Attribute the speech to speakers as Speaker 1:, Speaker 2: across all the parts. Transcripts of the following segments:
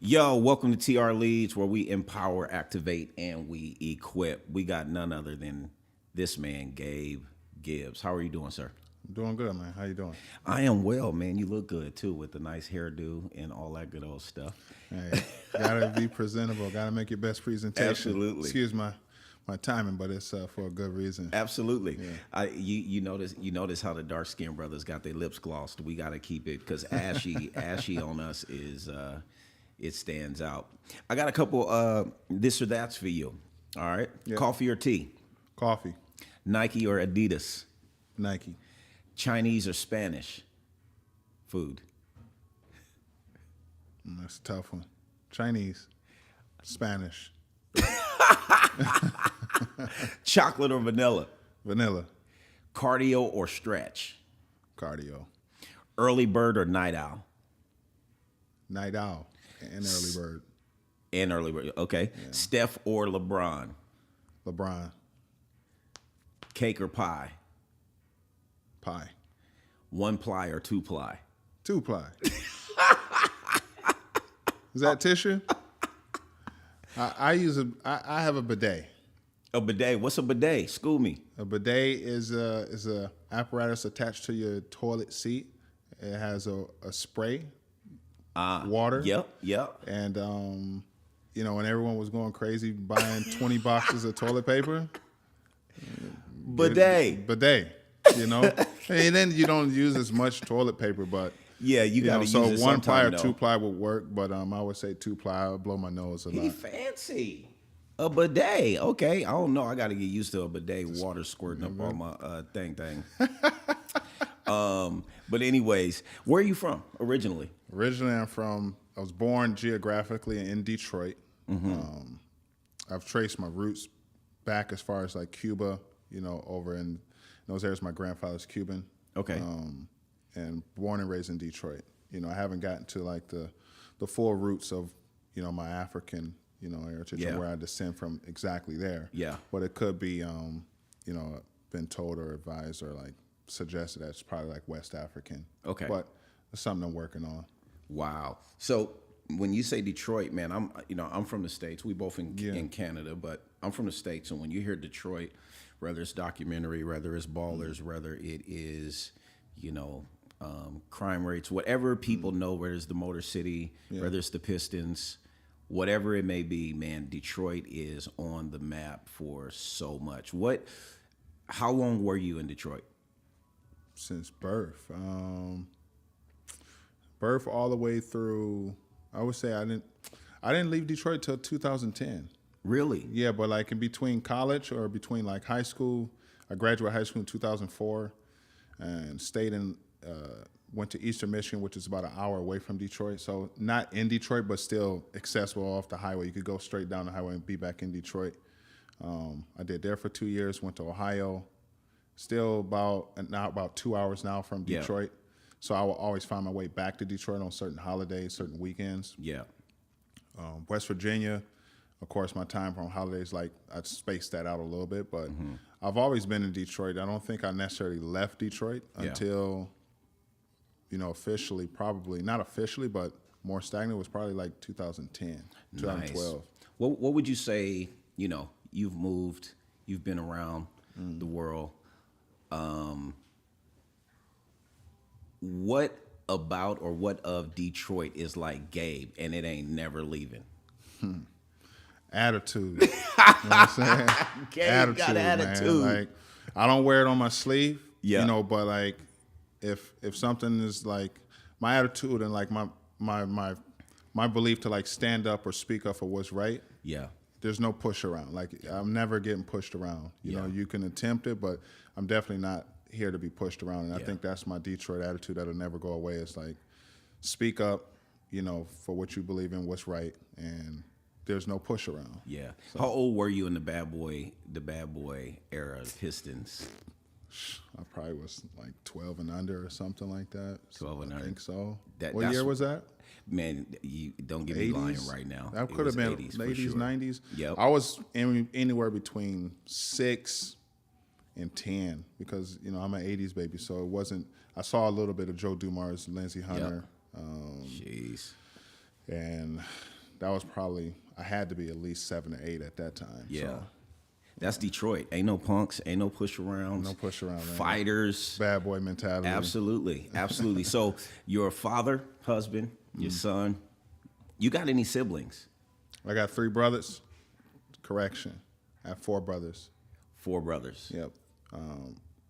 Speaker 1: Yo, welcome to TR Leads, where we empower, activate, and we equip. We got none other than this man, Gabe Gibbs. How are you doing, sir?
Speaker 2: I'm doing good, man. How you doing?
Speaker 1: I am well, man. You look good, too, with the nice hairdo and all that good old stuff.
Speaker 2: Hey, gotta be presentable. Gotta make your best presentation.
Speaker 1: Absolutely.
Speaker 2: Excuse my timing, but it's for a good reason.
Speaker 1: Absolutely.
Speaker 2: Yeah.
Speaker 1: You notice how the dark-skinned brothers got their lips glossed. We got to keep it because ashy on us is it stands out. I got a couple this or that's for you. All right.
Speaker 2: Yeah.
Speaker 1: Coffee or tea?
Speaker 2: Coffee.
Speaker 1: Nike or Adidas?
Speaker 2: Nike.
Speaker 1: Chinese or Spanish food?
Speaker 2: That's a tough one. Chinese. Spanish.
Speaker 1: Chocolate or vanilla?
Speaker 2: Vanilla.
Speaker 1: Cardio or stretch?
Speaker 2: Cardio.
Speaker 1: Early bird or night owl?
Speaker 2: Night owl and early bird.
Speaker 1: And early bird. Okay. Yeah. Steph or LeBron?
Speaker 2: LeBron.
Speaker 1: Cake or pie?
Speaker 2: Pie.
Speaker 1: 1-ply or 2-ply?
Speaker 2: 2-ply. Is that tissue? I have a bidet.
Speaker 1: A bidet. What's a bidet? School me.
Speaker 2: A bidet is a apparatus attached to your toilet seat. It has a spray, water.
Speaker 1: Yep.
Speaker 2: And when everyone was going crazy buying 20 boxes of toilet paper, bidet. And then you don't use as much toilet paper, but
Speaker 1: yeah, you got to use it.
Speaker 2: So 1-ply or 2-ply would work, but I would say 2-ply. I would blow my nose a lot.
Speaker 1: He fancy. A bidet. Okay. I don't know. I got to get used to a bidet, water squirting up on my thing. But anyways, where are you from originally?
Speaker 2: Originally, I was born geographically in Detroit. Mm-hmm. I've traced my roots back as far as like Cuba, over in those areas. My grandfather's Cuban.
Speaker 1: Okay.
Speaker 2: And born and raised in Detroit. I haven't gotten to like the full roots of, my African, heritage and where I descend from exactly there.
Speaker 1: Yeah.
Speaker 2: But it could be, been told or advised or like suggested that it's probably like West African.
Speaker 1: Okay.
Speaker 2: But it's something I'm working on.
Speaker 1: Wow. So when you say Detroit, man, I'm from the States. We both in Canada, but I'm from the States. And when you hear Detroit, whether it's documentary, whether it's ballers, whether it is, crime rates, whatever people know, whether it's the Motor City, whether it's the Pistons, whatever it may be, man, Detroit is on the map for so much. How long were you in Detroit?
Speaker 2: Since birth. Birth all the way through, I would say I didn't leave Detroit till 2010.
Speaker 1: Really?
Speaker 2: Yeah, but like in between college or between like high school, I graduated high school in 2004 and went to Eastern Michigan, which is about an hour away from Detroit. So not in Detroit, but still accessible off the highway. You could go straight down the highway and be back in Detroit. I did there for 2 years, went to Ohio, still about 2 hours now from Detroit. Yeah. So I will always find my way back to Detroit on certain holidays, certain weekends.
Speaker 1: Yeah.
Speaker 2: West Virginia, of course, my time from holidays, like I spaced that out a little bit, but I've always been in Detroit. I don't think I necessarily left Detroit until, officially, probably, not officially, but more stagnant was probably like 2010, 2012.
Speaker 1: Nice. What would you say, you've moved, you've been around the world. What about or what of Detroit is like Gabe and it ain't never leaving?
Speaker 2: Attitude. You know what I'm saying?
Speaker 1: Gabe got attitude.
Speaker 2: Man. Like, I don't wear it on my sleeve,
Speaker 1: yeah.
Speaker 2: But like if something is like my attitude and like my belief to like stand up or speak up for what's right.
Speaker 1: Yeah.
Speaker 2: There's no push around. Like I'm never getting pushed around. You know, you can attempt it, but I'm definitely not here to be pushed around. And I think that's my Detroit attitude that'll never go away. It's like speak up, for what you believe in, what's right, and there's no push around.
Speaker 1: Yeah. So, how old were you in the bad boy era of Pistons?
Speaker 2: I probably was like 12 and under or something like that.
Speaker 1: 12 and under.
Speaker 2: I think so.
Speaker 1: What
Speaker 2: year was that?
Speaker 1: Man, you don't get me lying right now.
Speaker 2: That could have been 80s, 90s.
Speaker 1: Yep.
Speaker 2: I was anywhere between 6 and 10 because, I'm an 80s baby. So it wasn't, I saw a little bit of Joe Dumars, Lindsey Hunter.
Speaker 1: Jeez.
Speaker 2: And that was probably, I had to be at least 7 or 8 at that time.
Speaker 1: Yeah.
Speaker 2: So.
Speaker 1: That's Detroit. Ain't no punks, ain't no push arounds.
Speaker 2: No push around, man.
Speaker 1: Fighters.
Speaker 2: Bad boy mentality.
Speaker 1: Absolutely. Absolutely. So your father, husband, your son, you got any siblings?
Speaker 2: I got 3 brothers. Correction. I have 4 brothers.
Speaker 1: 4 brothers.
Speaker 2: Yep.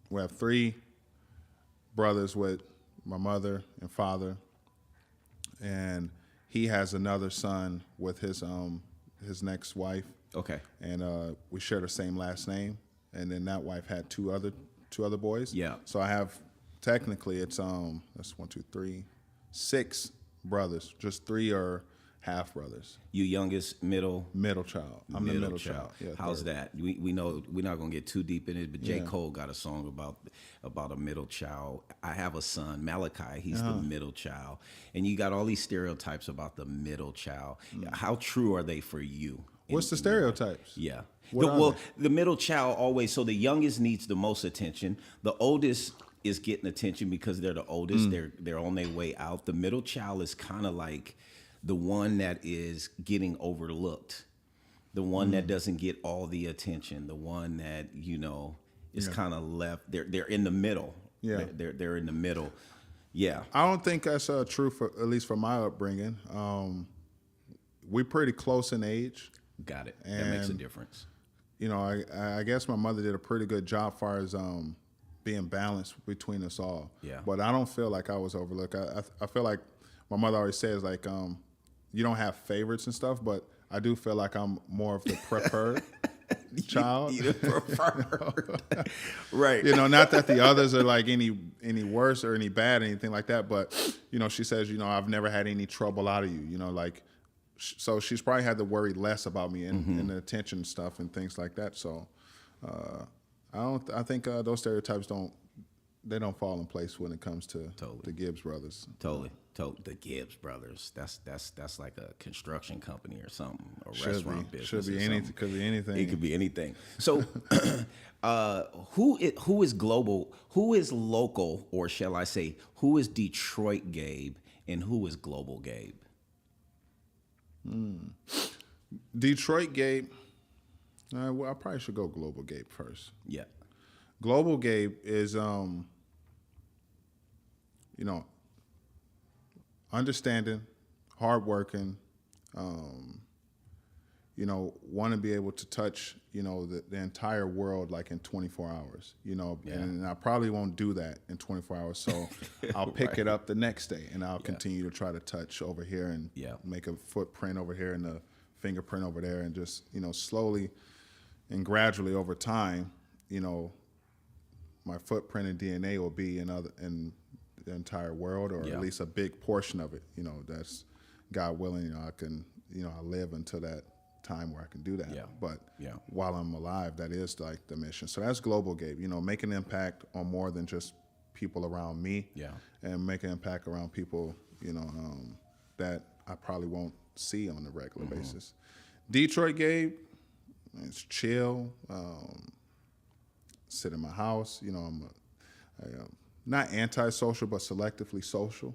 Speaker 2: We have 3 brothers with my mother and father, and he has another son with his next wife.
Speaker 1: Okay.
Speaker 2: And we share the same last name, and then that wife had two other boys.
Speaker 1: Yeah.
Speaker 2: So I have, technically it's that's 1, 2, 3, 6 brothers. Just 3 are half brothers.
Speaker 1: You youngest, middle
Speaker 2: child. I'm the middle child. Yeah,
Speaker 1: How's
Speaker 2: third.
Speaker 1: that? We know we're not gonna get too deep in it, but J.
Speaker 2: Yeah.
Speaker 1: Cole got a song about a middle child. I have a son, Malachi. He's the middle child, and you got all these stereotypes about the middle child. How true are they for you?
Speaker 2: What's the stereotypes?
Speaker 1: Yeah.
Speaker 2: What are they?
Speaker 1: The middle child always, so the youngest needs the most attention. The oldest is getting attention because they're the oldest. They're on their way out. The middle child is kind of like the one that is getting overlooked. The one that doesn't get all the attention. The one that, is kind of left. They're in the middle.
Speaker 2: Yeah.
Speaker 1: They're in the middle. Yeah.
Speaker 2: I don't think that's true for, at least for my upbringing. We're pretty close in age.
Speaker 1: Got it. That makes a
Speaker 2: And
Speaker 1: difference.
Speaker 2: I guess my mother did a pretty good job as far as being balanced between us all.
Speaker 1: Yeah.
Speaker 2: But I don't feel like I was overlooked. I feel like my mother always says, like, you don't have favorites and stuff, but I do feel like I'm more of the preferred child.
Speaker 1: You prefer. Right.
Speaker 2: Not that the others are like any worse or any bad, anything like that, but, she says, I've never had any trouble out of you, like, so she's probably had to worry less about me and the attention stuff and things like that. So I think those stereotypes don't fall in place when it comes to the Gibbs brothers.
Speaker 1: Totally. The Gibbs brothers. That's like a construction company or something, a
Speaker 2: Should
Speaker 1: restaurant
Speaker 2: be.
Speaker 1: business.
Speaker 2: Should be
Speaker 1: or
Speaker 2: anything.
Speaker 1: something.
Speaker 2: Could be anything.
Speaker 1: It could be anything. So, who is global? Who is local, or shall I say, who is Detroit Gabe, and who is global Gabe?
Speaker 2: Detroit Gabe. Well, I probably should go global Gabe first.
Speaker 1: Yeah.
Speaker 2: Global Gabe is, understanding, hardworking, want to be able to touch, the entire world like in 24 hours, and I probably won't do that in 24 hours. So I'll pick it up the next day and I'll continue to try to touch over here and make a footprint over here and a fingerprint over there, and just, slowly and gradually over time, my footprint and DNA will be in the entire world, or at least a big portion of it. That's God willing. I can, I live until that time where I can do that.
Speaker 1: Yeah.
Speaker 2: But while I'm alive, that is like the mission. So that's global Gabe. Make an impact on more than just people around me. Yeah. And make an impact around people, that I probably won't see on a regular basis. Detroit Gabe, it's chill. Sit in my house. I'm not antisocial, but selectively social.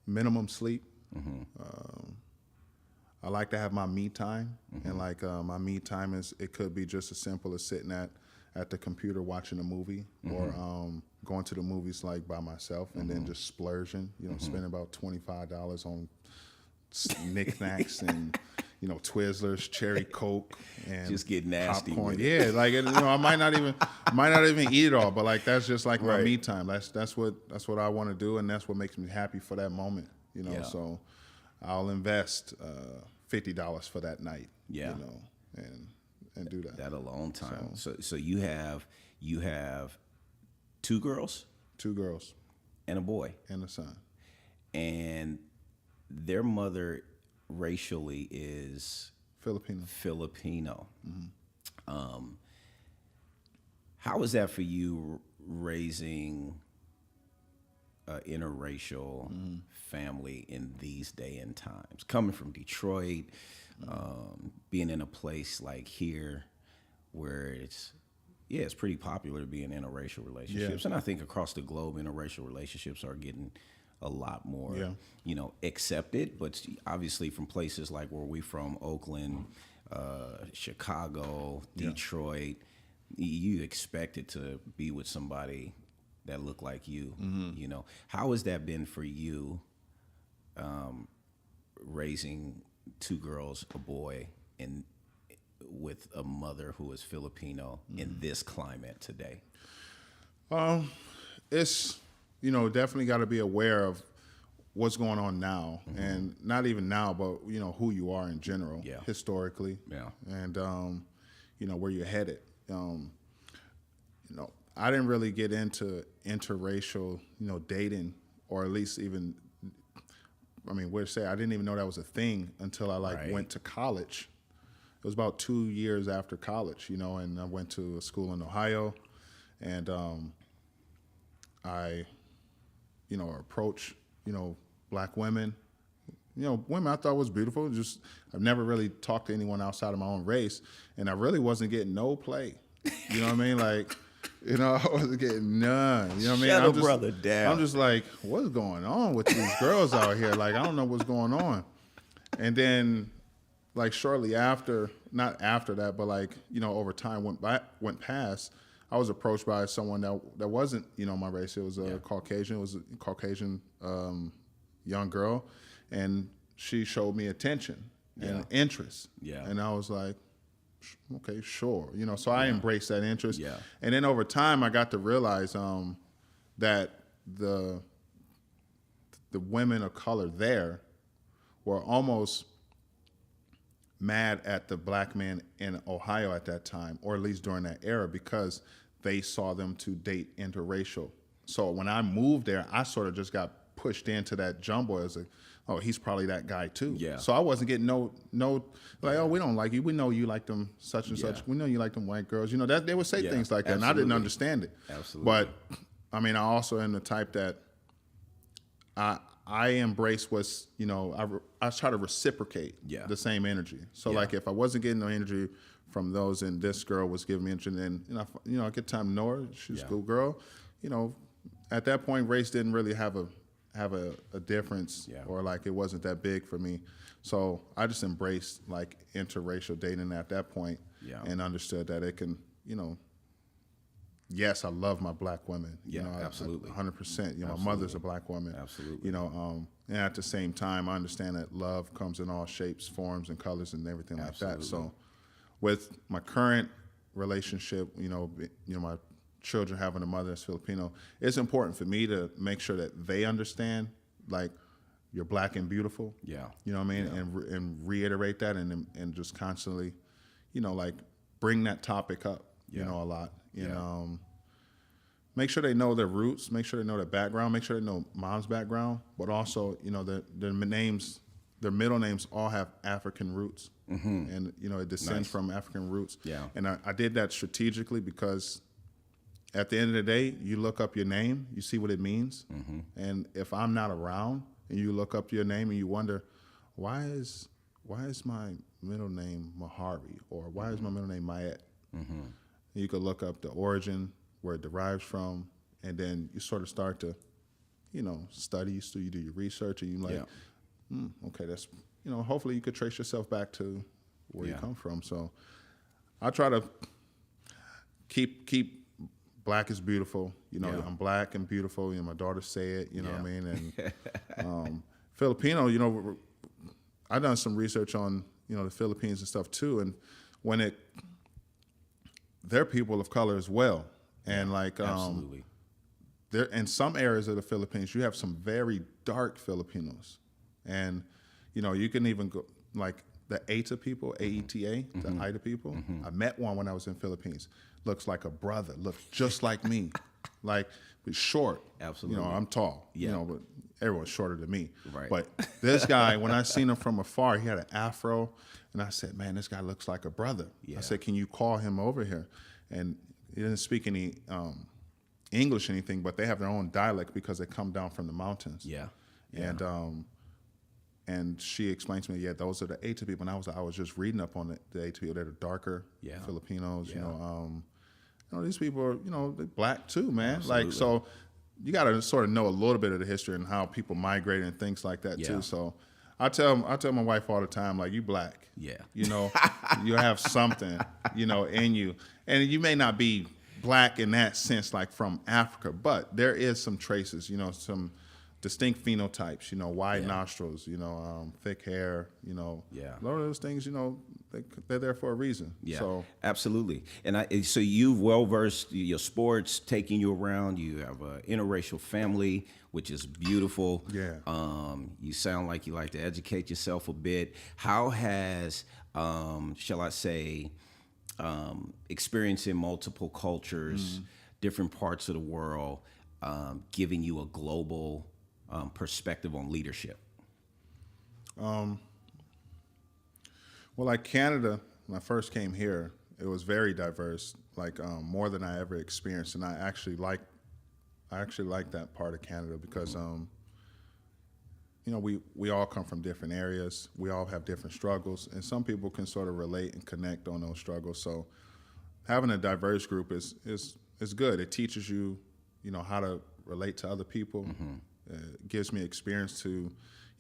Speaker 2: Minimum sleep. I like to have my me time, and like my me time it could be just as simple as sitting at the computer watching a movie, or going to the movies like by myself, and then just splurging. Spending about $25 on knickknacks and Twizzlers, cherry Coke, and
Speaker 1: just get nasty
Speaker 2: popcorn.
Speaker 1: with it.
Speaker 2: Yeah, like I might not even eat it all, but like that's just like my me time. That's what I want to do, and that's what makes me happy for that moment. So I'll invest $50 for that night. Yeah, and do that.
Speaker 1: That alone time. So you have 2 girls,
Speaker 2: 2 girls,
Speaker 1: and a boy,
Speaker 2: and a son,
Speaker 1: and their mother racially is Filipino. How is that for you, raising an interracial family in these day and times? Coming from Detroit, being in a place like here where it's pretty popular to be in interracial relationships. And I think across the globe, interracial relationships are getting a lot more,
Speaker 2: Yeah.
Speaker 1: accepted. But obviously, from places like where we from, Oakland, Chicago, Detroit, you expected to be with somebody that looked like you. How has that been for you, raising two girls, a boy, and with a mother who is Filipino in this climate today?
Speaker 2: It's, definitely got to be aware of what's going on now, and not even now, but who you are in general, historically, and where you're headed. I didn't really get into interracial, dating, or at least even, I didn't even know that was a thing until I went to college. It was about 2 years after college, and I went to a school in Ohio, and I, approached, black women. Women I thought was beautiful. Just I've never really talked to anyone outside of my own race, and I really wasn't getting no play. You know what I mean? Like, I wasn't getting none. You know what I mean?
Speaker 1: Shut a brother down.
Speaker 2: I'm just like, what's going on with these girls out here? Like, I don't know what's going on. And then, like, shortly after, not after that, but like, over time went past, I was approached by someone that wasn't, my race. It was a Caucasian. It was a Caucasian young girl, and she showed me attention and interest. Yeah. And I was like, okay, sure. So I embraced that interest. Yeah. And then over time, I got to realize that the women of color there were almost mad at the black man in Ohio at that time, or at least during that era, because they saw them to date interracial. So when I moved there, I sort of just got pushed into that jumble as oh, he's probably that guy too. Yeah. So I wasn't getting no like, oh, we don't like you. We know you like them such and such. We know you like them white girls. That they would say things like that, and I didn't understand it. Absolutely. But I also am the type that I embrace what's, I try to reciprocate the same energy. So like if I wasn't getting no energy from those and this girl was giving me energy, and then, I get time to know her, she's a cool girl, at that point race didn't really have a difference, or like it wasn't that big for me. So I just embraced like interracial dating at that point, and understood that it can, yes, I love my black women.
Speaker 1: Absolutely.
Speaker 2: 100%. My mother's a black woman. Absolutely. And at the same time, I understand that love comes in all shapes, forms, and colors, and everything like that. So, with my current relationship, my children having a mother that's Filipino, it's important for me to make sure that they understand, like, you're black and beautiful. Yeah. You know what I mean? Yeah. And reiterate that, and just constantly, like, bring that topic up. A lot. Make sure they know their roots, make sure they know their background, make sure they know mom's background, but also, their names, their middle names all have African roots. And, it descends from African roots. Yeah. And I did that strategically because at the end of the day, you look up your name, you see what it means. And if I'm not around and you look up your name and you wonder, why is my middle name Mahari, or why is my middle name Mayet? You could look up the origin, where it derives from, and then you sort of start to, study. So you do your research, and you like, okay, that's, hopefully you could trace yourself back to where you come from. So I try to keep black is beautiful. I'm black and beautiful. My daughters say it. You know what I mean? And Filipino. I've done some research on the Philippines and stuff too, and when they're people of color as well. And like, absolutely. There in some areas of the Philippines, you have some very dark Filipinos, and you can even go like the Aeta people, AETA, the Aeta people. I met one when I was in Philippines. Looks like a brother. Looks just like me, like but short. Absolutely. I'm tall. But everyone's shorter than me. Right. But this guy, when I seen him from afar, he had an afro, and I said, "Man, this guy looks like a brother." I said, "Can you call him over here?" And he didn't speak any English or anything, but they have their own dialect because they come down from the mountains. And she explained to me, those are the Aeta people. And I was just reading up on the Aeta people. They're the darker Filipinos. These people are, they're black too, man. Absolutely. Like, so you got to sort of know a little bit of the history and how people migrated and things like that
Speaker 1: Yeah.
Speaker 2: too. So I tell my wife all the time, like, you black.
Speaker 1: Yeah.
Speaker 2: You know, you have something, you know, in you. And you may not be black in that sense, like from Africa, but there is some traces, you know, some distinct phenotypes, you know, wide nostrils, you know, thick hair, you know.
Speaker 1: Yeah.
Speaker 2: A lot of those things, you know, they're there for a reason.
Speaker 1: Yeah,
Speaker 2: So
Speaker 1: absolutely. And so you've well versed your sports, taking you around. You have an interracial family, which is beautiful.
Speaker 2: Yeah.
Speaker 1: You sound like you like to educate yourself a bit. How has, shall I say, experiencing multiple cultures, different parts of the world, giving you a global perspective on leadership?
Speaker 2: Well, like Canada, when I first came here, it was very diverse, like more than I ever experienced, and I actually like that part of Canada because, you know, we all come from different areas, we all have different struggles, and some people can sort of relate and connect on those struggles. So having a diverse group is good. It teaches you, you know, how to relate to other people. It gives me experience to,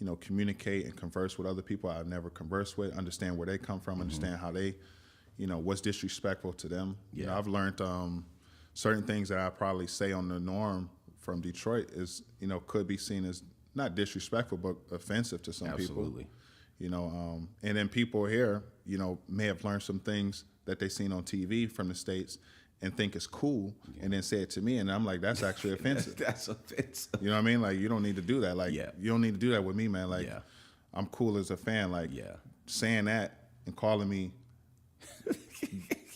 Speaker 2: you know, communicate and converse with other people I've never conversed with, understand where they come from, understand how they, you know, what's disrespectful to them.
Speaker 1: Yeah.
Speaker 2: You know, I've learned certain things that I probably say on the norm from Detroit is, you know, could be seen as not disrespectful, but offensive to some people.
Speaker 1: Absolutely.
Speaker 2: You know, and then people here, you know, may have learned some things that they seen on TV from the States and think it's cool, and then say it to me, and I'm like, that's actually offensive.
Speaker 1: That's offensive.
Speaker 2: You know what I mean? Like, you don't need to do that. Like, you don't need to do that with me, man. Like, I'm cool as a fan. Like, saying that and calling me,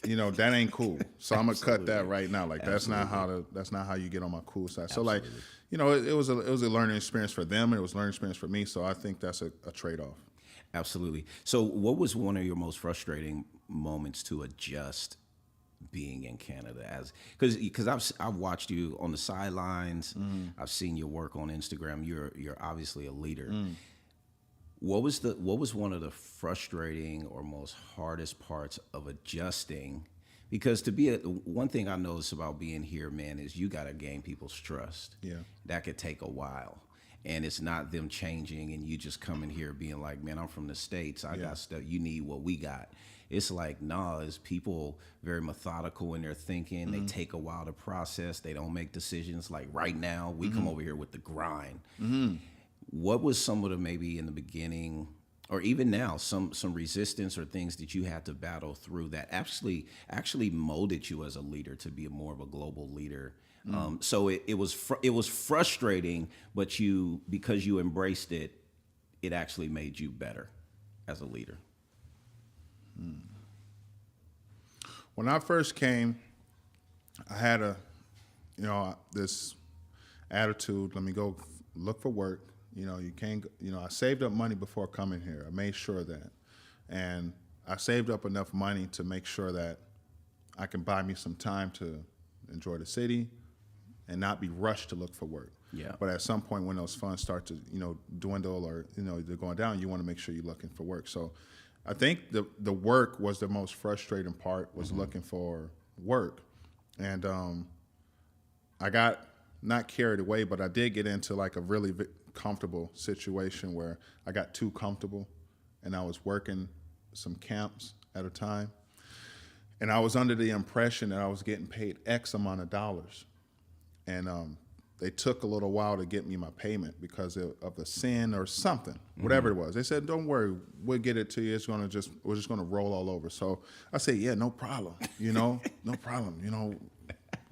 Speaker 2: you know, that ain't cool. So I'm gonna cut that right now. Like, that's not how you get on my cool side. So like, you know, it was a learning experience for them, and it was a learning experience for me. So I think that's a trade-off.
Speaker 1: Absolutely. So what was one of your most frustrating moments to adjust being in Canada, as because I've watched you on the sidelines, I've seen your work on Instagram. You're obviously a leader. What was one of the frustrating or most hardest parts of adjusting? Because one thing I notice about being here, man, is you got to gain people's trust. Yeah, that could take a while, and it's not them changing and you just coming here being like, man, I'm from the States. I got stuff. You need what we got. It's like, nah, it's people very methodical in their thinking. They take a while to process. They don't make decisions. Like right now, we come over here with the grind. What was some of the, maybe in the beginning, or even now, some resistance or things that you had to battle through that actually molded you as a leader to be more of a global leader? So it was frustrating, but because you embraced it, it actually made you better as a leader.
Speaker 2: When I first came, I had this attitude, let me go look for work. You know, you can't, you know, I saved up money before coming here. I made sure of that. And I saved up enough money to make sure that I can buy me some time to enjoy the city and not be rushed to look for work. Yeah. But at some point when those funds start to, you know, dwindle or, you know, they're going down, you want to make sure you're looking for work. So I think the work was the most frustrating part, was looking for work. And I got not carried away, but I did get into like a really comfortable situation where I got too comfortable, and I was working some camps at a time. And I was under the impression that I was getting paid X amount of dollars. And they took a little while to get me my payment because of the sin or something, whatever it was. They said, don't worry, we'll get it to you. We're just gonna roll all over. So I said, yeah, no problem, you know, no problem. You know,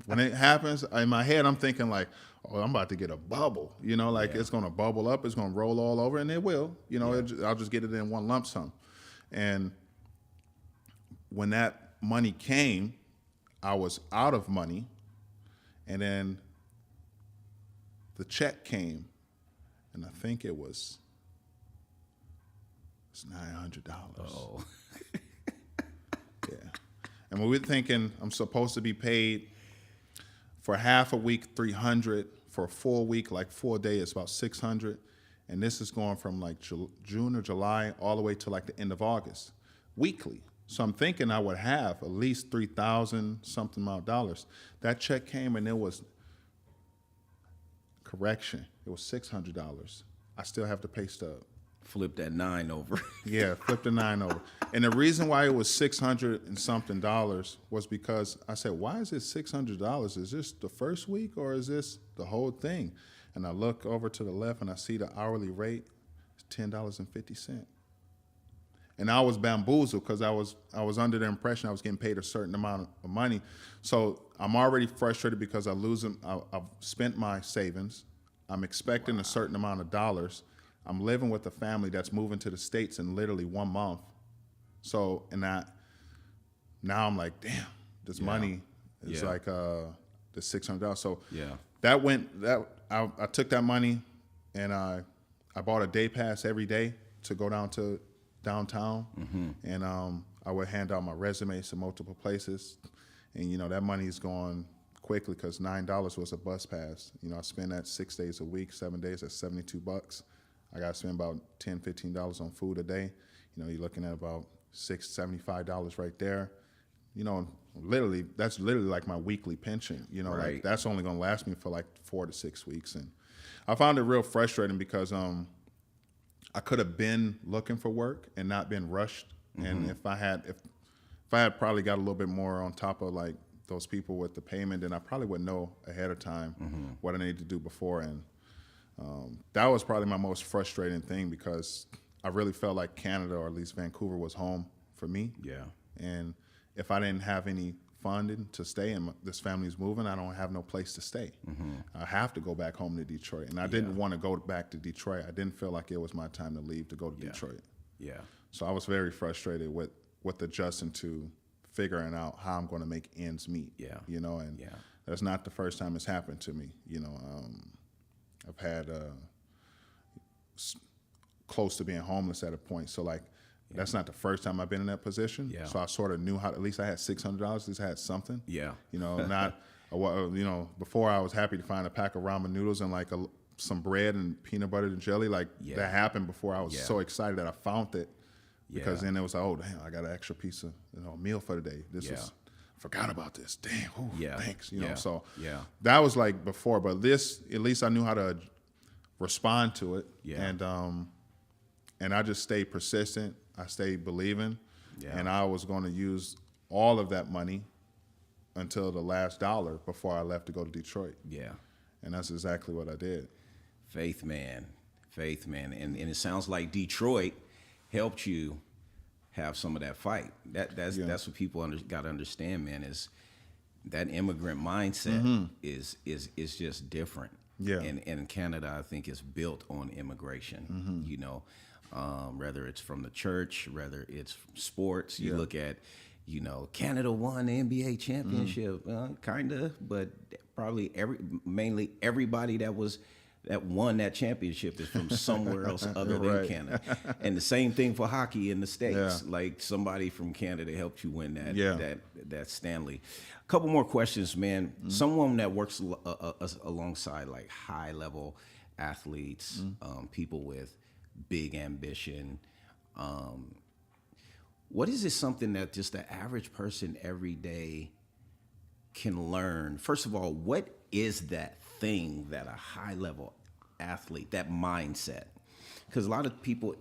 Speaker 2: when it happens, in my head, I'm thinking like, oh, I'm about to get a bubble, you know, like it's gonna bubble up, it's gonna roll all over, and it will, you know, I'll just get it in one lump sum. And when that money came, I was out of money, and then the check came, and I think it was $900.
Speaker 1: Oh.
Speaker 2: Yeah. And we're thinking I'm supposed to be paid for half a week, $300, for a full week, like 4 days, it's about $600. And this is going from like June or July all the way to like the end of August, weekly. So I'm thinking I would have at least $3,000 something amount of dollars. That check came and it was correction, it was $600. I still have the pay stub.
Speaker 1: Flip that 9 over.
Speaker 2: Yeah, flip the 9 over. And the reason why it was $600 and something was because I said, why is it $600? Is this the first week or is this the whole thing? And I look over to the left and I see the hourly rate is $10.50. And I was bamboozled because I was under the impression I was getting paid a certain amount of money. So I'm already frustrated because I've spent my savings. I'm expecting a certain amount of dollars. I'm living with a family that's moving to the States in literally 1 month. So, now I'm like, damn, this money is like the $600. So I took that money and I bought a day pass every day to go down to downtown. And I would hand out my resumes to multiple places. And, that money's gone quickly because $9 was a bus pass. I spend that 6 days a week, 7 days, that's $72. I got to spend about $10, $15 on food a day. You're looking at about $75 right there. That's literally like my weekly pension.
Speaker 1: Right.
Speaker 2: Like that's only going to last me for like 4 to 6 weeks. And I found it real frustrating because I could have been looking for work and not been rushed. And if I had probably got a little bit more on top of like those people with the payment, then I probably would know ahead of time what I need to do before. And that was probably my most frustrating thing because I really felt like Canada, or at least Vancouver, was home for me.
Speaker 1: Yeah.
Speaker 2: And if I didn't have any funding to stay and this family's moving, I don't have no place to stay. I have to go back home to Detroit. And I didn't want to go back to Detroit. I didn't feel like it was my time to leave to go to Detroit.
Speaker 1: Yeah.
Speaker 2: So I was very frustrated with adjusting to figuring out how I'm going to make ends meet.
Speaker 1: Yeah.
Speaker 2: And that's not the first time it's happened to me. I've had close to being homeless at a point. So like, that's not the first time I've been in that position.
Speaker 1: Yeah.
Speaker 2: So I sort of knew how. At least I had $600. At least I had something.
Speaker 1: Yeah.
Speaker 2: Before I was happy to find a pack of ramen noodles and like some bread and peanut butter and jelly. Like that happened before. I was so excited that I found it because then it was like, oh damn, I got an extra piece of meal for the day. Forgot about this. Damn. Ooh, thanks. So that was like before, but this, at least I knew how to respond to it. Yeah. And I just stayed persistent. I stayed believing. Yeah. And I was going to use all of that money until the last dollar before I left to go to Detroit. Yeah. And that's exactly what I did.
Speaker 1: Faith, man. And it sounds like Detroit helped you have some of that fight. That's what people got to understand, man, is that immigrant mindset is just different. Yeah. And Canada, I think, is built on immigration, whether it's from the church, whether it's sports. You look at, Canada won the NBA championship, kind of, but probably mainly everybody that won that championship is from somewhere else other than Canada. And the same thing for hockey in the States. Yeah. Like somebody from Canada helped you win that Stanley. A couple more questions, man. Someone that works alongside like high level athletes, people with big ambition. What is it something that just the average person every day can learn? First of all, what is that thing that a high level athlete, that mindset? Because a lot of people,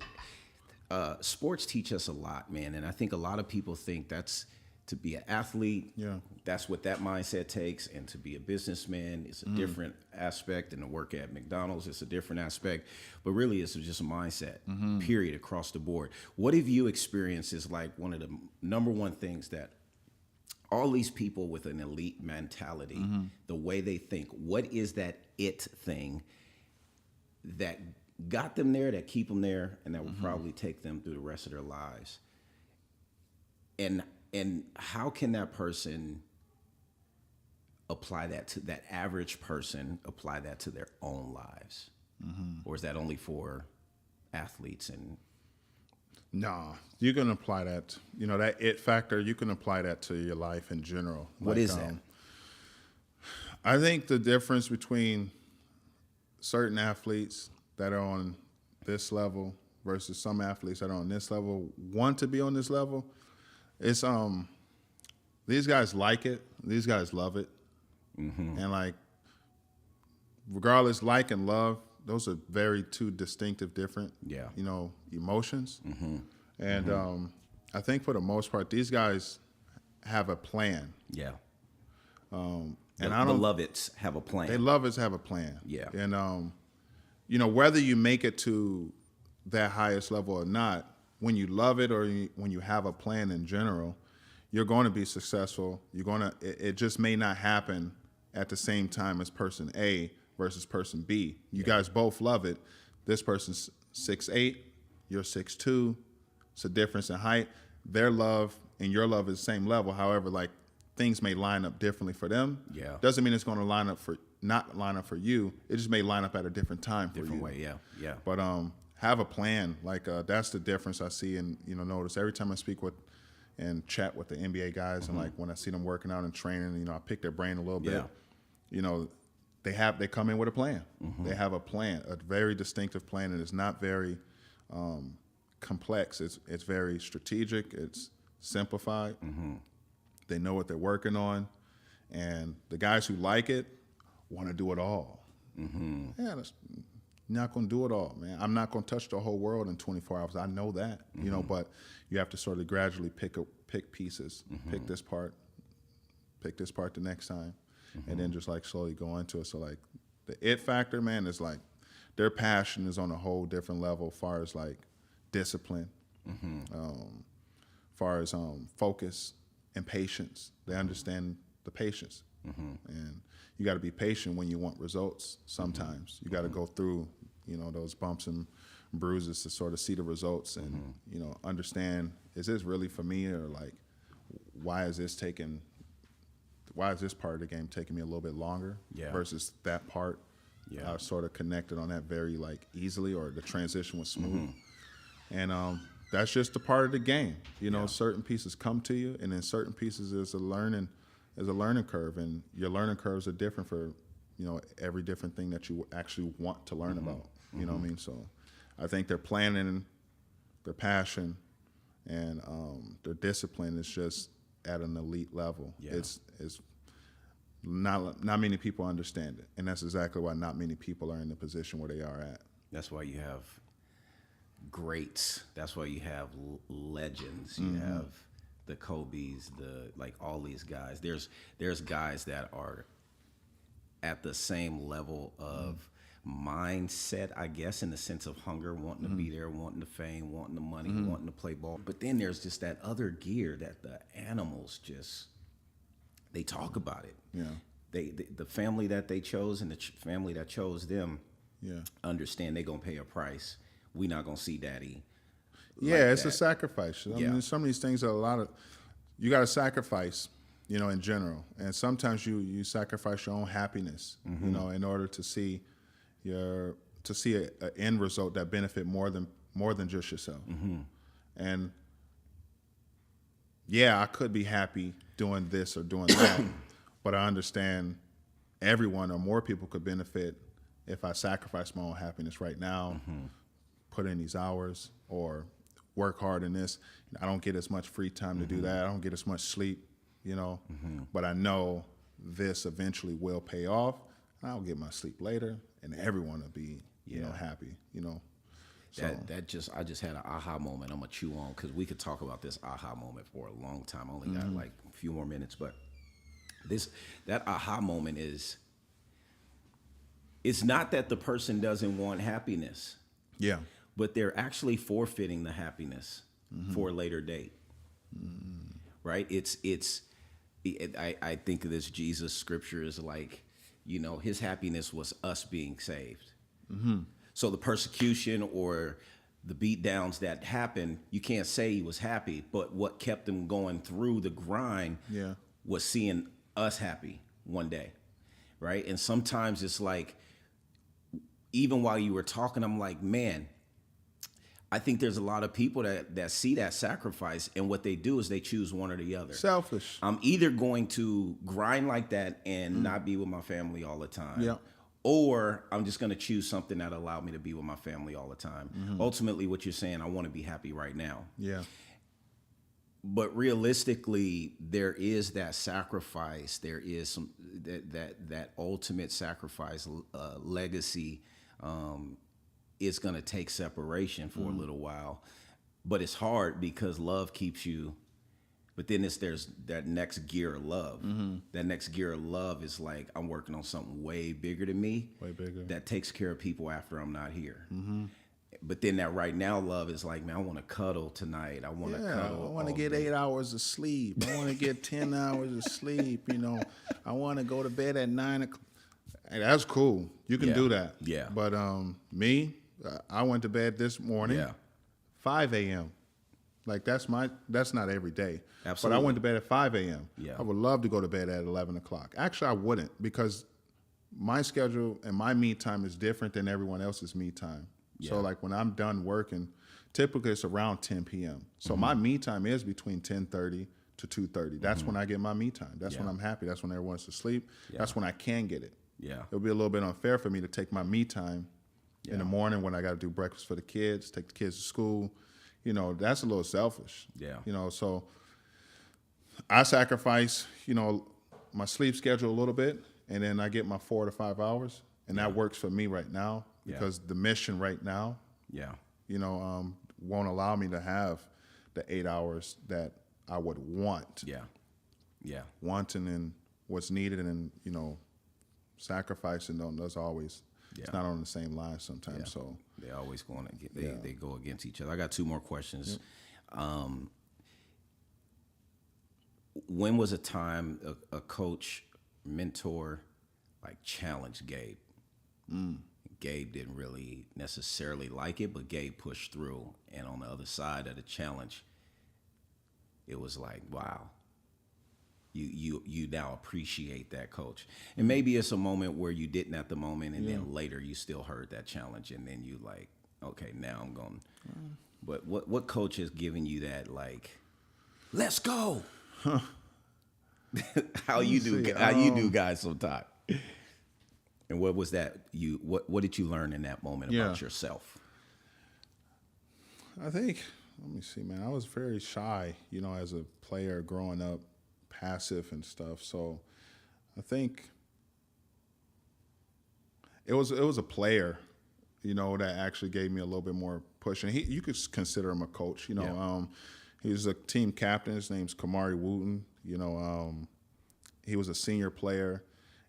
Speaker 1: sports teach us a lot, man. And I think a lot of people think that's to be an athlete. Yeah. That's what that mindset takes. And to be a businessman, it's a different aspect. And to work at McDonald's, it's a different aspect. But really, it's just a mindset, period, across the board. What have you experienced is like one of the number one things that all these people with an elite mentality, the way they think, what is that it thing that got them there, that keep them there, and that will probably take them through the rest of their lives? And how can that person apply that to that average person, apply that to their own lives? Or is that only for athletes? And
Speaker 2: no, you can apply that. That it factor, you can apply that to your life in general.
Speaker 1: What is that?
Speaker 2: I think the difference between certain athletes that are on this level versus some athletes that are on this level, want to be on this level, it's these guys like it, these guys love it, and like regardless, like and love, those are very two distinctive, different,
Speaker 1: Yeah.
Speaker 2: emotions. And I think for the most part, these guys have a plan.
Speaker 1: Yeah.
Speaker 2: And
Speaker 1: The
Speaker 2: I don't.
Speaker 1: Lovitts have a plan.
Speaker 2: They love us have a plan.
Speaker 1: Yeah.
Speaker 2: And whether you make it to that highest level or not, when you love it or when you have a plan in general, you're going to be successful. It just may not happen at the same time as person A versus person B. You guys both love it. This person's 6'8", you're 6'2". It's a difference in height. Their love and your love is the same level. However, like, things may line up differently for them.
Speaker 1: Yeah.
Speaker 2: Doesn't mean it's going to not line up for you. It just may line up at a different time for you.
Speaker 1: Different way, yeah, yeah.
Speaker 2: But have a plan. Like, that's the difference I see. And notice every time I speak with and chat with the NBA guys, and like when I see them working out and training, I pick their brain a little bit. They come in with a plan. They have a plan, a very distinctive plan, and it's not very complex. It's very strategic. It's simplified. They know what they're working on, and the guys who like it want to do it all. Yeah, that's not going to do it all, man. I'm not going to touch the whole world in 24 hours. I know that, but you have to sort of gradually pick pieces, pick this part the next time, and then just like slowly go into it. So like the it factor, man, is like their passion is on a whole different level as far as like discipline, far as focus and patience. They understand the patience, and you got to be patient when you want results. Sometimes you got to go through those bumps and bruises to sort of see the results and understand, is this really for me, or like why is this part of the game taking me a little bit longer versus that part. I sort of connected on that very like easily, or the transition was smooth. And that's just a part of the game. Certain pieces come to you, and then certain pieces is a learning curve, and your learning curves are different for every different thing that you actually want to learn about. You know what I mean? So I think their planning, their passion, and their discipline is just at an elite level. It's not many people understand it, and that's exactly why not many people are in the position where they are at.
Speaker 1: That's why you have greats. That's why you have legends. You have the Kobe's, all these guys. There's guys that are at the same level of mindset, I guess, in the sense of hunger, wanting to be there, wanting the fame, wanting the money, wanting to play ball. But then there's just that other gear that the animals they talk about it. Yeah. The family that they chose and the family that chose them understand they're going to pay a price. We're not going to see daddy.
Speaker 2: It's a sacrifice. I mean, some of these things are you got to sacrifice, in general. And sometimes you sacrifice your own happiness, in order to see an end result that benefit more than just yourself. And I could be happy doing this or doing that, but I understand everyone or more people could benefit if I sacrifice my own happiness right now, put in these hours, or work hard in this. I don't get as much free time to do that. I don't get as much sleep, but I know this eventually will pay off. I'll get my sleep later, and everyone will be, happy, So.
Speaker 1: I just had an aha moment. I'm gonna chew on, because we could talk about this aha moment for a long time. I only got like a few more minutes, but that aha moment is, it's not that the person doesn't want happiness.
Speaker 2: Yeah.
Speaker 1: But they're actually forfeiting the happiness for a later date. Right? I think of this Jesus scripture as like, his happiness was us being saved. So the persecution or the beat downs that happened, you can't say he was happy, but what kept him going through the grind was seeing us happy one day. Right? And sometimes it's like, even while you were talking, I'm like, man, I think there's a lot of people that see that sacrifice, and what they do is they choose one or the other.
Speaker 2: Selfish.
Speaker 1: I'm either going to grind like that and not be with my family all the time, or I'm just going to choose something that allowed me to be with my family all the time. Ultimately, what you're saying, I want to be happy right now.
Speaker 2: Yeah.
Speaker 1: But realistically, there is that sacrifice. There is some that ultimate sacrifice legacy. It's going to take separation for a little while, but it's hard because love keeps you. But then there's that next gear of love. That next gear of love is like, I'm working on something way bigger than me.
Speaker 2: Way bigger.
Speaker 1: That takes care of people after I'm not here. But then that right now love is like, man, I want to cuddle tonight. I want to cuddle.
Speaker 2: I want to get 8 hours of sleep. I want to get 10 hours of sleep. You know, I want to go to bed at 9 o'clock. Hey, that's cool. You can do that.
Speaker 1: Yeah.
Speaker 2: But me, I went to bed this morning, 5 a.m. Like that's not every day.
Speaker 1: Absolutely.
Speaker 2: But I went to bed at 5 a.m.
Speaker 1: Yeah.
Speaker 2: I would love to go to bed at 11 o'clock. Actually, I wouldn't, because my schedule and my me time is different than everyone else's me time.
Speaker 1: Yeah.
Speaker 2: So like when I'm done working, typically it's around 10 p.m. So my me time is between 10:30 to 2:30. That's when I get my me time. That's when I'm happy. That's when everyone's asleep. That's when I can get it.
Speaker 1: Yeah.
Speaker 2: It'll be a little bit unfair for me to take my me time in the morning when I got to do breakfast for the kids, take the kids to school. You know, that's a little selfish.
Speaker 1: Yeah.
Speaker 2: You know, so I sacrifice, you know, my sleep schedule a little bit, and then I get my 4 to 5 hours, and that works for me right now because the mission right now, you know, won't allow me to have the 8 hours that I would want. Wanting and what's needed, and you know, sacrificing them. That's always it's not on the same line sometimes. So
Speaker 1: they're always going to they go against each other. I got 2 more questions. When was a time a coach, mentor, like challenged Gabe? Gabe didn't really necessarily like it, but Gabe pushed through. And on the other side of the challenge, it was like, wow, you now appreciate that coach. And maybe it's a moment where you didn't at the moment, and then later you still heard that challenge, and then you like, okay, now I'm going. But what coach has given you that, like, let's go? How you do guys sometimes. And what was that? What did you learn in that moment about yourself?
Speaker 2: I think, let me see, man. I was very shy, you know, as a player growing up, passive and stuff. So I think it was a player, you know, that actually gave me a little bit more push. And you could consider him a coach, you know. He was a team captain. His name's Kamari Wooten. You know, he was a senior player.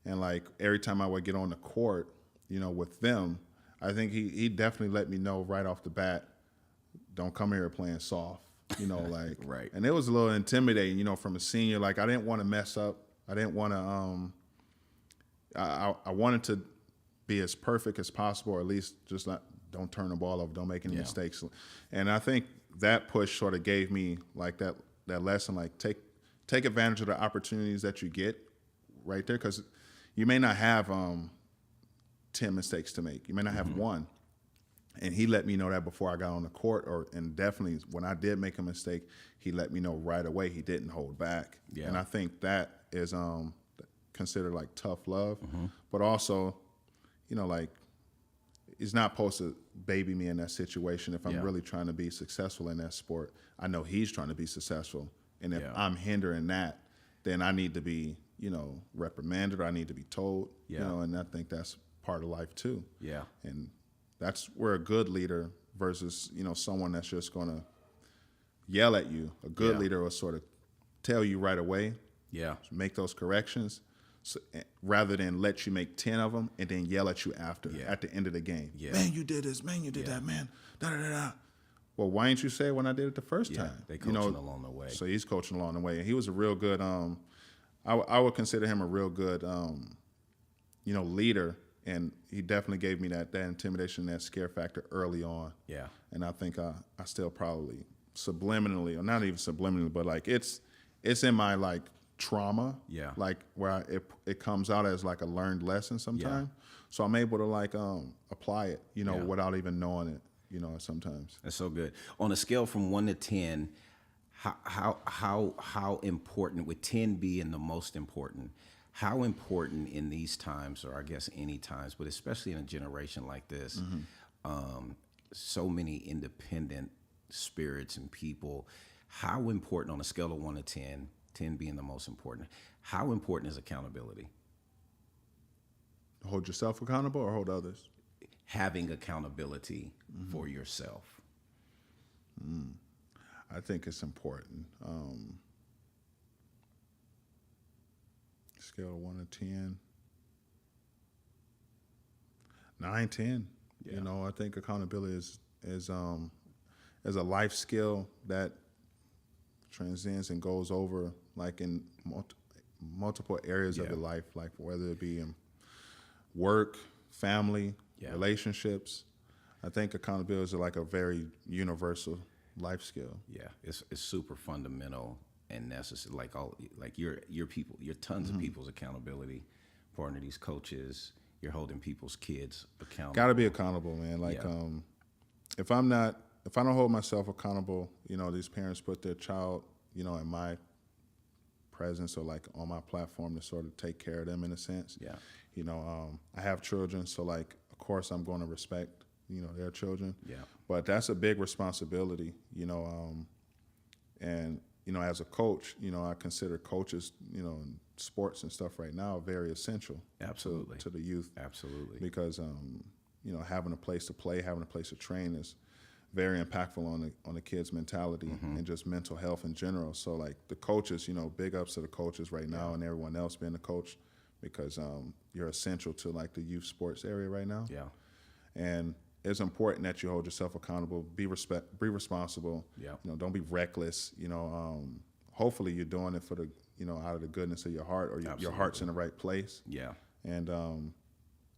Speaker 2: And, like, every time I would get on the court, you know, with them, I think he definitely let me know right off the bat, don't come here playing soft, you know, like.
Speaker 1: Right.
Speaker 2: And it was a little intimidating, you know, from a senior. Like, I didn't want to mess up. I didn't want to I wanted to be as perfect as possible, or at least just don't turn the ball over, don't make any mistakes. And I think that push sort of gave me, like, that lesson, like, take advantage of the opportunities that you get right there, because you may not have 10 mistakes to make. You may not have one. And he let me know that before I got on the court, and definitely when I did make a mistake, he let me know right away. He didn't hold back. Yeah. And I think that is considered like tough love, but also, you know, like, he's not supposed to baby me in that situation. If I'm really trying to be successful in that sport, I know he's trying to be successful. And if I'm hindering that, then I need to be, you know, reprimanded, or I need to be told, you know, and I think that's part of life too. Yeah. And that's where a good leader versus, you know, someone that's just going to yell at you. A good leader will sort of tell you right away. Yeah. Make those corrections, rather than let you make 10 of them and then yell at you after, at the end of the game. Yeah. Man, you did this. Man, you did that, man. Da-da-da-da. Well, why didn't you say it when I did it the first time?
Speaker 1: They coaching along the way.
Speaker 2: So he's coaching along the way. And he was a real good, I would consider him a real good, you know, leader. And he definitely gave me that intimidation, that scare factor early on. Yeah. And I think I still probably subliminally, or not even subliminally, but like it's in my, like, trauma. Yeah. Like, where it comes out as like a learned lesson sometimes. Yeah. So I'm able to, like, apply it, you know, without even knowing it, you know, sometimes.
Speaker 1: That's so good. On a scale from 1 to 10, how important, with 10 being the most important, how important in these times, or I guess any times, but especially in a generation like this, so many independent spirits and people, How important, on a scale of 1 to 10, 10 being the most important, how important is accountability?
Speaker 2: Hold yourself accountable or hold others?
Speaker 1: Having accountability for yourself.
Speaker 2: I think it's important. Scale of 1 to 10. 9, 10.
Speaker 1: Yeah.
Speaker 2: You know, I think accountability is a life skill that transcends and goes over like in multiple areas of your life, like whether it be in work, family, relationships. I think accountability is like a very universal life skill.
Speaker 1: Yeah, it's super fundamental and necessary. Like your people, your tons of people's accountability. Partner these coaches, you're holding people's kids accountable.
Speaker 2: Got to be accountable, man. Like if I don't hold myself accountable, you know, these parents put their child, you know, in my presence or like on my platform to sort of take care of them in a sense.
Speaker 1: Yeah.
Speaker 2: You know, I have children, so like, of course I'm going to respect, you know, their children.
Speaker 1: Yeah.
Speaker 2: But that's a big responsibility, you know, and, you know, as a coach, you know, I consider coaches, you know, in sports and stuff right now very essential.
Speaker 1: Absolutely.
Speaker 2: To the youth.
Speaker 1: Absolutely.
Speaker 2: Because, you know, having a place to play, having a place to train is very impactful on the kids' mentality and just mental health in general. So like the coaches, you know, big ups to the coaches right now and everyone else being a coach, because you're essential to like the youth sports area right now.
Speaker 1: Yeah.
Speaker 2: And it's important that you hold yourself accountable, be responsible.
Speaker 1: Yeah.
Speaker 2: You know, don't be reckless. You know, hopefully you're doing it for the, you know, out of the goodness of your heart, or your heart's in the right place.
Speaker 1: Yeah.
Speaker 2: And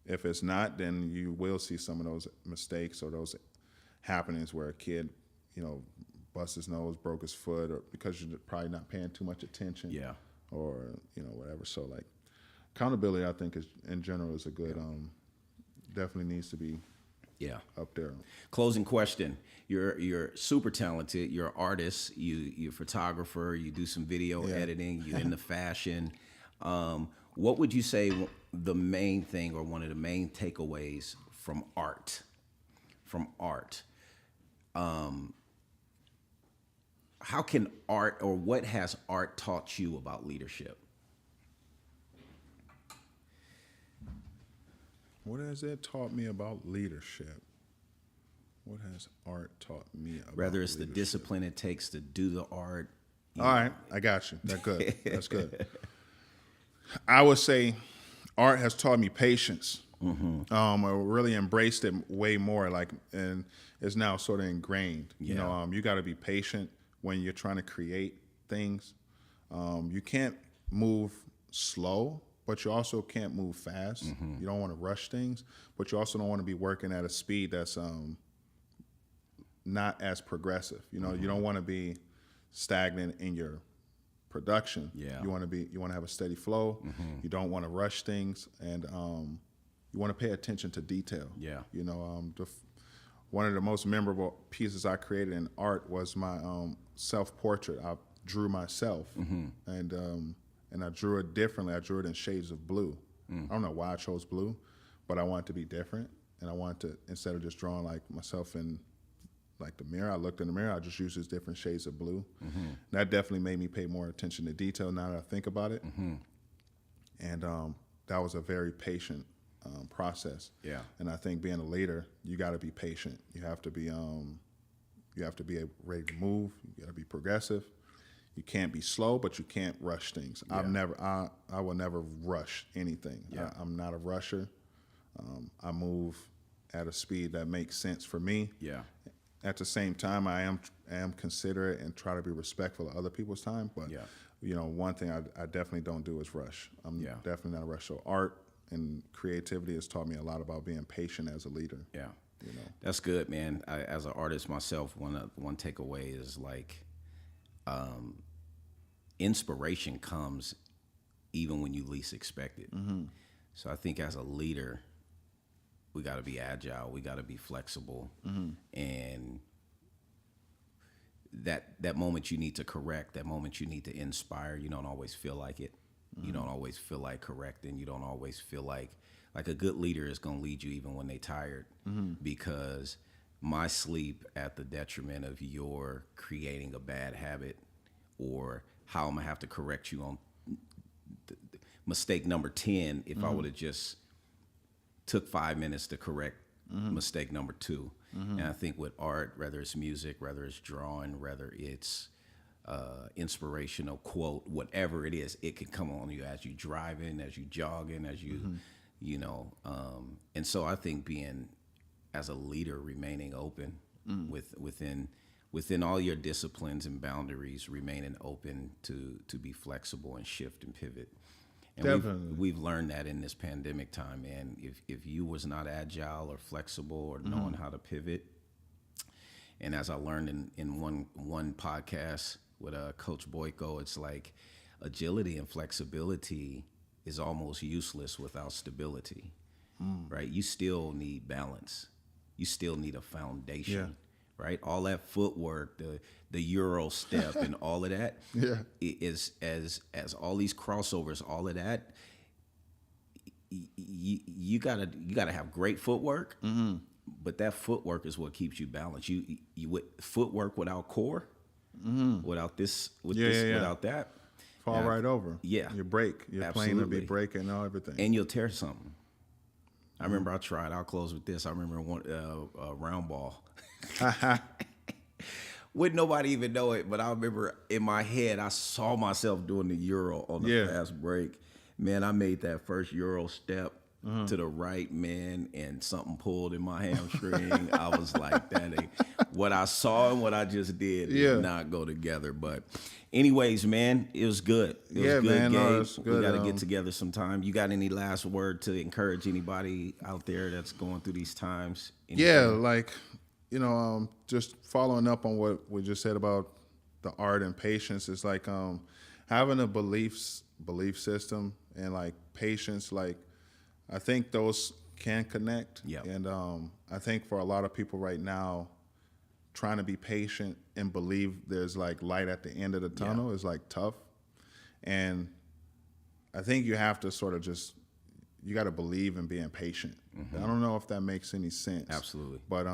Speaker 2: if it's not, then you will see some of those mistakes or those happenings where a kid, you know, bust his nose, broke his foot, or because you're probably not paying too much attention.
Speaker 1: Yeah.
Speaker 2: Or, you know, whatever. So like accountability, I think is in general is a good, definitely needs to be up there.
Speaker 1: Closing question. You're super talented. You're an artist. You're a photographer. You do some video editing. You're into fashion. What would you say the main thing or one of the main takeaways from art? How can art, or what has art taught you about leadership?
Speaker 2: What has it taught me about leadership? What has art taught me about
Speaker 1: Whether it's
Speaker 2: leadership?
Speaker 1: the discipline it takes to do the art.
Speaker 2: All right, I got you. That's good. That's good. I would say art has taught me patience. I really embraced it way more, like, and it's now sort of ingrained. You know, you got to be patient when you're trying to create things. You can't move slow, but you also can't move fast. You don't want to rush things, but you also don't want to be working at a speed that's not as progressive. You know, you don't want to be stagnant in your production. You want to have a steady flow. You don't want to rush things, and you want to pay attention to detail. You know, one of the most memorable pieces I created in art was my self-portrait. I drew myself, and I drew it differently. I drew it in shades of blue. I don't know why I chose blue, but I wanted to be different, and I wanted to, instead of just drawing like myself in like the mirror, I looked in the mirror, I just used these different shades of blue. That definitely made me pay more attention to detail now that I think about it. And that was a very patient process. And I think being a leader, you got to be patient. You have to be ready to move. You got to be progressive. You can't be slow, but you can't rush things. I will never rush anything. I'm not a rusher. I move at a speed that makes sense for me. At the same time, I am considerate and try to be respectful of other people's time. But you know, one thing I definitely don't do is rush. I'm definitely not a rush. So art and creativity has taught me a lot about being patient as a leader. You know,
Speaker 1: that's good, man. As an artist myself, one takeaway is like, inspiration comes even when you least expect it. So I think as a leader, we got to be agile. We got to be flexible, and that moment you need to correct, that moment you need to inspire. You don't always feel like it. You don't always feel like correcting. You don't always feel like a good leader is going to lead you even when they're tired, because my sleep at the detriment of your creating a bad habit, or how I'm gonna have to correct you on mistake number 10 if I would have just took 5 minutes to correct mistake number 2. And I think with art, whether it's music, whether it's drawing, whether it's inspirational quote, whatever it is, it can come on you as you driving, as you jogging, as you, you know. And so I think being as a leader, remaining open within all your disciplines and boundaries, remaining open to be flexible and shift and pivot. And we've learned that in this pandemic time, man. If you was not agile or flexible or knowing how to pivot, and as I learned in one podcast with Coach Boyko, it's like agility and flexibility is almost useless without stability, right? You still need balance. You still need a foundation, right? All that footwork, the Euro step and all of that is as all these crossovers, all of that, you gotta have great footwork, but that footwork is what keeps you balanced. You with footwork without core, without this, without that,
Speaker 2: fall right over.
Speaker 1: Yeah,
Speaker 2: you break. Your plane will be breaking and everything,
Speaker 1: and you'll tear something. I remember I tried. I'll close with this. I remember one round ball. Wouldn't nobody even know it, but I remember in my head I saw myself doing the Euro on the fast break. Man, I made that first Euro step to the right, man, and something pulled in my hamstring. I was like, that ain't what I saw and what I just did did not go together. But anyways, man, it was good. It was good,
Speaker 2: man.
Speaker 1: Gabe.
Speaker 2: No, it was good.
Speaker 1: We got to get together sometime. You got any last word to encourage anybody out there that's going through these times?
Speaker 2: Like, just following up on what we just said about the art and patience, is like having a belief system and like patience. Like, I think those can connect.
Speaker 1: Yeah.
Speaker 2: And I think for a lot of people right now, trying to be patient and believe there's like light at the end of the tunnel is like tough. And I think you have to sort of you got to believe in being patient. I don't know if that makes any sense.
Speaker 1: Absolutely.
Speaker 2: But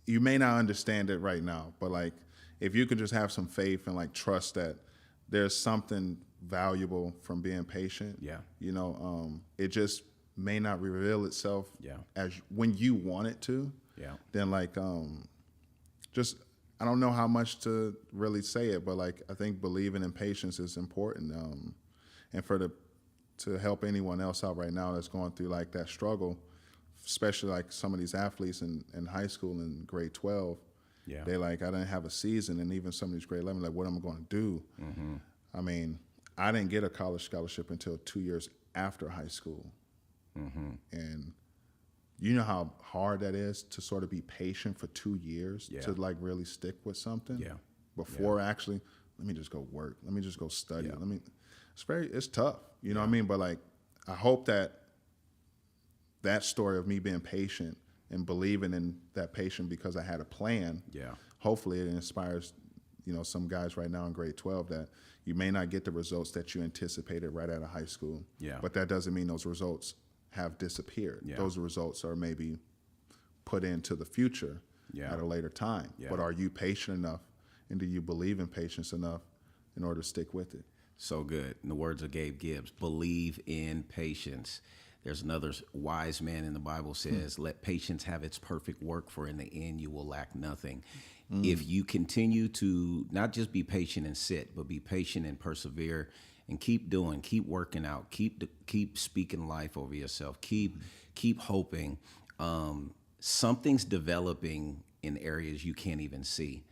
Speaker 2: you may not understand it right now, but like if you could just have some faith and like trust that there's something valuable from being patient.
Speaker 1: Yeah.
Speaker 2: It just may not reveal itself as when you want it to.
Speaker 1: Yeah.
Speaker 2: Then like I don't know how much to really say it, but like I think believing in patience is important. And to help anyone else out right now that's going through like that struggle, especially like some of these athletes in high school and grade 12. Yeah. They like, I didn't have a season, and even some of these grade 11, like, what am I going to do? I mean, I didn't get a college scholarship until 2 years after high school. And you know how hard that is to sort of be patient for 2 years to like really stick with something before actually, let me just go work. Let me just go study. It's tough, you know what I mean? But like, I hope that story of me being patient and believing in that patient because I had a plan. Hopefully it inspires, some guys right now in grade 12 that you may not get the results that you anticipated right out of high school. But that doesn't mean those results have disappeared. Those results are maybe put into the future at a later time. But are you patient enough, and do you believe in patience enough in order to stick with it?
Speaker 1: So good. In the words of Gabe Gibbs, believe in patience. There's another wise man in the Bible says, let patience have its perfect work, for in the end you will lack nothing. If you continue to not just be patient and sit, but be patient and persevere and keep doing, keep working out, keep speaking life over yourself, keep hoping, something's developing in areas you can't even see.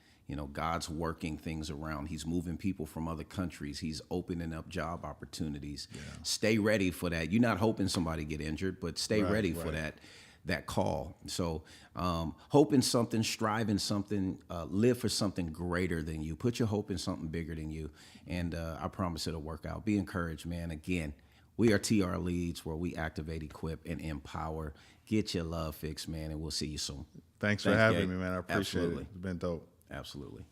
Speaker 1: God's working things around. He's moving people from other countries. He's opening up job opportunities. Stay ready for that. You're not hoping somebody get injured, but stay ready for that call. So hope in something, strive in something, live for something greater than you. Put your hope in something bigger than you, and I promise it'll work out. Be encouraged, man. Again, we are TR Leads, where we activate, equip, and empower. Get your love fixed, man, and we'll see you soon.
Speaker 2: Thanks for having me, man. I appreciate it. It's been dope.
Speaker 1: Absolutely.